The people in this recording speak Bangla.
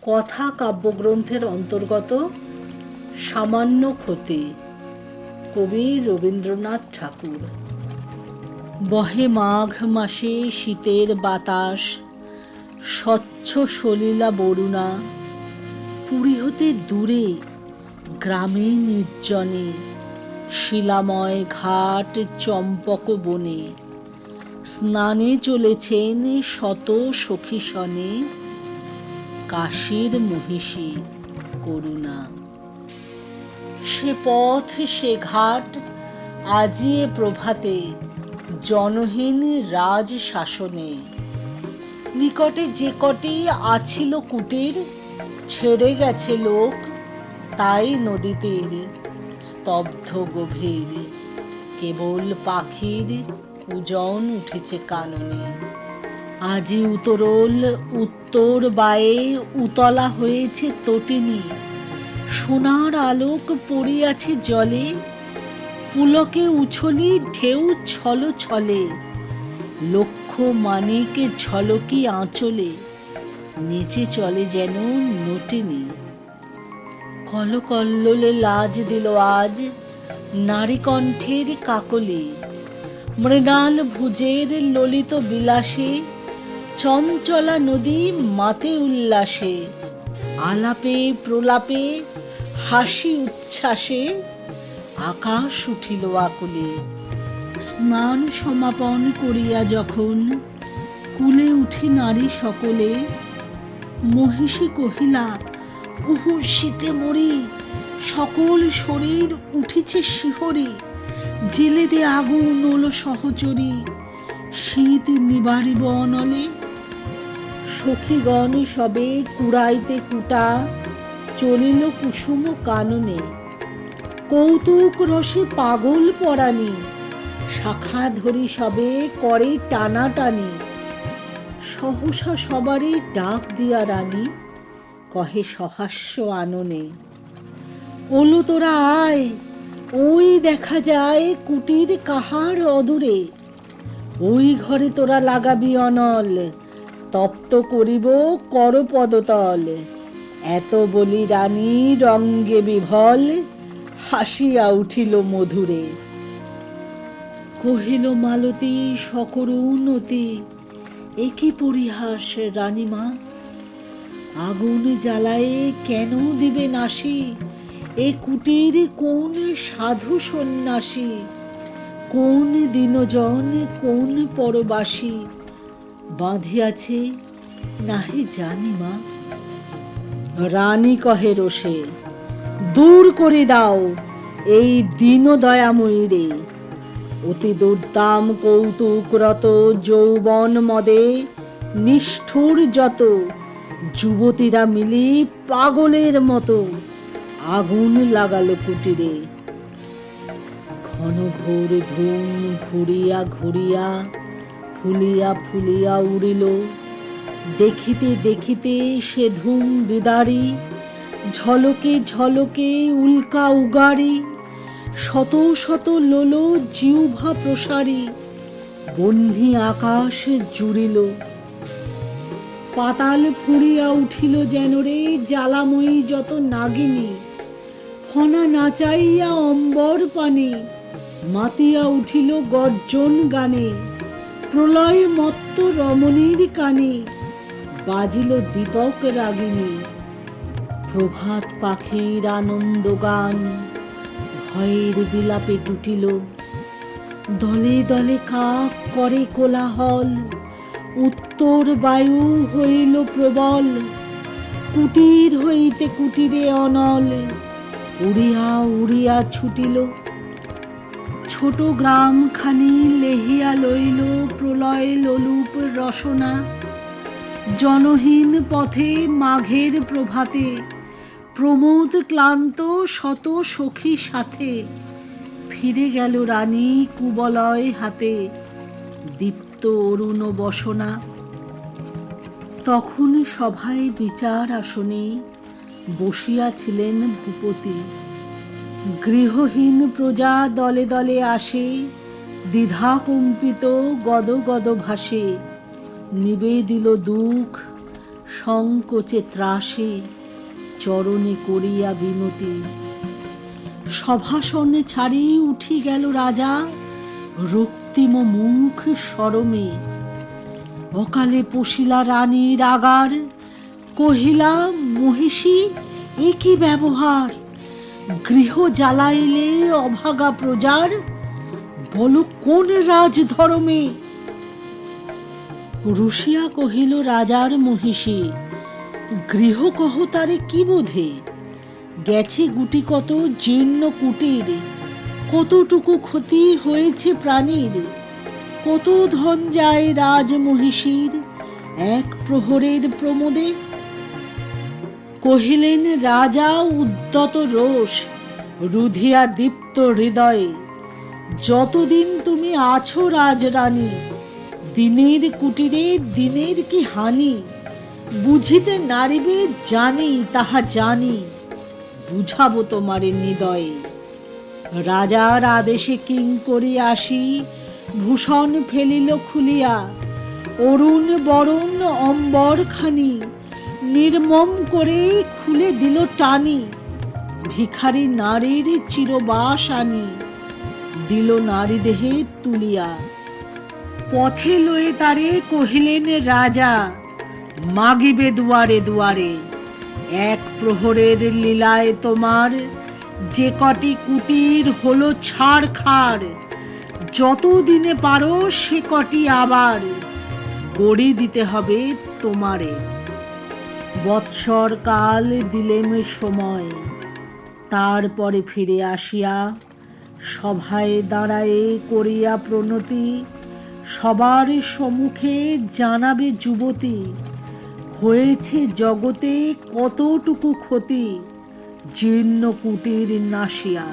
কথা কাব্যগ্রন্থের অন্তর্গত সামান্য ক্ষতি। কবি রবীন্দ্রনাথ ঠাকুর। বহে মাঘ মাসে শীতের বাতাস, স্বচ্ছ সলিলা বরুণা। পুরী হতে দূরে গ্রামে নির্জনে, শিলাময় ঘাট চম্পক বনে। স্নানে চলেছেন শত সখী সনে, কাশীর মহিষী করুণা। সে পথ সে ঘাট আজি এ প্রভাতে, জনহীন রাজ শাসনে। নিকটে যে কটি আছিল কুটির, ছেড়ে গেছে লোক তাই নদী তীর। স্তব্ধ গভীর, কেবল পাখির কুজন উঠেছে কাননে। আজি উতরল উত্তর বায়ে, উতলা হয়েছে তটিনী। সোনার আলোক পড়িয়াছে জলে, পুলকে উছলি ঢেউ ছল ছলে। লক্ষ মানিক ঝলকি আঁচলে, নিচে চলে যেন নটিনী। কলকল্লোলে লাজ দিল আজ নারী কণ্ঠের কাকলি। মৃণাল ভুজের ললিত বিলাসে, চঞ্চলা নদী মাতে উল্লাসে। আলাপে প্রলাপে হাসি উচ্ছ্বাসে, আকাশ উঠিল আকুলে। স্নান সমাপন করিয়া যখন কুলে উঠে নারী সকলে, মহিষী কহিলা উহু শীতে মরি। সকল শরীর উঠিছে শিহরে, জেলে দে আগুন ওলো সহচরী, শীত নিবারিব অনলে। সখীগণ সবে কুড়াইতে কুটা, চলিল কুসুম কাননে। কৌতুক রসে পাগল পরাণী, শাখা ধরি সবে করে টানাটানি। সহসা সবারই ডাক দিয়া রানী, কহে সহাস্য আননে। ওলো তোরা আয়, ওই দেখা যায় কুটির কাহার অদূরে। ওই ঘরে তোরা লাগাবি অনল, তপ্ত করিব কর পদতল। এত বলি রানী রঙ্গে বিভল, হাসিয়া উঠিল মধুরে। কহিল মালতী সকরুণতি, এ কি পরিহাস রানীমা। আগুন জ্বালায়ে কেন দিবে নাশি, এ কুটির কোন সাধু সন্ন্যাসী। কোন দীনজন কোন পরবাসী, বাঁধিয়াছে নাহি জানি মা। রানী কহে রোষে, দূর করে দাও এই দীন দয়াময়ী রে। অতি দুর্দাম কৌতুকরত যৌবন মদে, নিষ্ঠুর যত যুবতীরা মিলি পাগলের মতো আগুন লাগালো কুটিরে। ঘন ঘোর ধূম ঘুরিয়া ঘুরিয়া, ফুলিয়া ফুলিয়া উড়িল। দেখিতে দেখিতে সে ধূম বিদারি, ঝলকে ঝলকে উল্কা উগারি। শত শত লোলো জিহ্বা প্রসারী, বহ্নি আকাশ জুড়িল। পাতাল ফুঁড়িয়া উঠিল যেন রে জ্বালাময়ী যত নাগিনী। ফনা নাচাইয়া অম্বর পানে, মাতিয়া উঠিল গর্জন গানে। প্রলয় মত্ত রমণীর কানে, বাজিল দীপক রাগিনী। প্রভাত পাখির আনন্দ গান, ভয়ের বিলাপে টুটিল। দলে দলে কাক করে কোলাহল, উত্তর বায়ু হইল প্রবল। কুটির হইতে কুটিরে অনল, উড়িয়া উড়িয়া ছুটিল। ছোট গ্রামখানি লেহিয়া লইল প্রলয় লোলুপ রসনা। জনহীন পথে মাঘের প্রভাতে, প্রমোদ ক্লান্ত শত সখী সাথে। ফিরে গেল রানী কুবলয় হাতে, দীপ্ত অরুণ বসনা। তখন সভায় বিচার আসনে বসিয়াছিলেন ভূপতি। গৃহহীন প্রজা দলে দলে আসে, দ্বিধা কম্পিত গদ গদ ভাসে। নিবেদিল দুঃখ সংকোচে ত্রাসে চরণে করিয়া বিনতি। সভাসনে ছাড়ি উঠি গেল রাজা, রক্তিম মুখ সরমে। অকালে পশিলা রানীর আগার, কহিলা মহিষী এ কি ব্যবহার? গৃহ জ্বালাইলে অভাগা প্রজার, বলো কোন রাজ ধর্মে? রুষিয়া কহিল রাজার মহিষী, গৃহ কহ তারে কি বোধে? গেছে গুটি কত জীর্ণ কুটির, কতটুকু ক্ষতি হয়েছে প্রাণীর। কত ধন যায় রাজ মহিষীর এক প্রহরের প্রমোদে। কহিলেন রাজা উদ্যত রোষ, রুধিয়া দীপ্ত হৃদয়ে, যতদিন তুমি আছো রাজরানী, দিনের কুটিরে দিনের কি হানি? বুঝিতে নারিবে জানি, তাহা জানি, বুঝাবো তোমারে হৃদয়ে। রাজার আদেশে কিঙ্করী আসি, ভূষণ ফেলিল খুলিয়া, অরুণ বরণ অম্বর খানি, নির্মম করে খুলে দিল টানি। ভিখারি নারীর চিরবাস আনি, দিল নারী দেহে তুলিয়া। পথে লয়ে তারে কহিলেন রাজা, মাগিবে দুয়ারে দুয়ারে। এক প্রহরের লীলায় তোমার যে কটি কুটির হলো ছাড়খাড়, যত দিনে পারো সে কটি আবার গড়ি দিতে হবে তোমারে। বৎসর কাল দিলেম সময়, তারপরে ফিরে আসিয়া সভায় দাঁড়ায়ে করিয়া প্রণতি, সবার সম্মুখে জানাবে যুবতী, হয়েছে জগতে কতটুকু ক্ষতি জীর্ণ কুটির নাশিয়া।